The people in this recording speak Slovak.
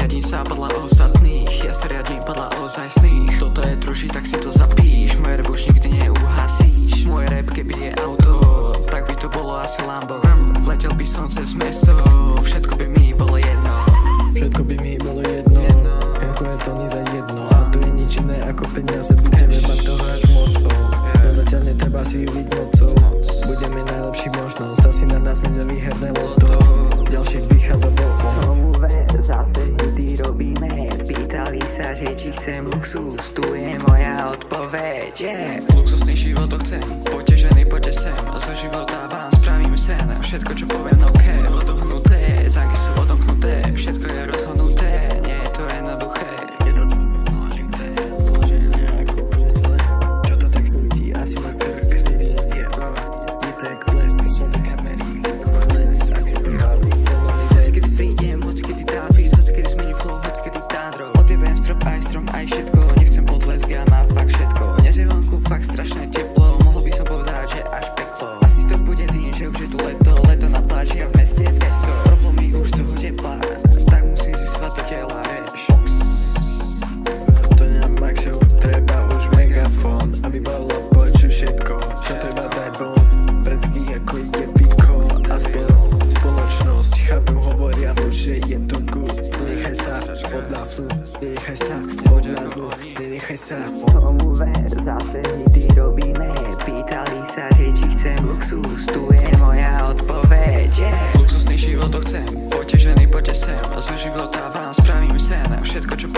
Neriadím sa podľa ostatných, ja sa riadím podľa ozajstných. Toto je druží, tak si to zapíš, môj rap už nikdy neuhasíš. Môj rap keby je auto, tak by to bolo asi Lambo. Letel by som cez mesto, všetko by mi bolo jedno. Všetko by mi bolo jedno, enko je to ni za jedno. A tu je nič iné ako peniaze, budeme mať toho až moc. No zatiaľ netreba si byť mocou, budeme najlepší možno. Stav si na nás medza výherné loto, ďalší vychádza bol Novú ver, zase hity robíme. Pýtali sa, že či chcem luxus, tu je moja odpoveď, Luxusný život to chcem, potežený poďte sem. Zo života vám spravím sen, všetko čo poviem ok. Odomknuté, záky sú odomknuté, všetko je rozhodnuté, nie je to jednoduché. Je to celkom zložité, zložené ako pucle. Čo to tak smutí, asi ma krk vyviezie. Je to jak blesk, slzy kamery, má les, ak si pripravný. Hoci kedy prídem, hoci kedy dá fit, hoci kedy zmení flow, hoci kedy dá drog. Odjebem strop, aj strom, aj všetko, nechcem podlesk, ja mám fakt všetko. Dnes je vonku fakt strašné teplo, mohol by som povedať, že až peklo. Asi to bude tým, že už je tu leto, leto na pláži a v meste je 200. Problémy už toho tepla, tak musím získovať do tela, vieš. To nemám maxov, treba už megafón, aby bolo počuť všetko, čo treba dať von. Predky ako ide výkon, aspoň spoločnosť, chápem, hovoria mu, že je to good. Nenechaj sa odľafnúť, nenechaj sa odľadnúť, nenechaj sa. Novú ver, zase hity robíme. Pýtali sa, že či chcem luxus, tu je moja odpoveď, Luxusný život to chcem, potežený poďte sem. Zo života vám spravím sen, všetko čo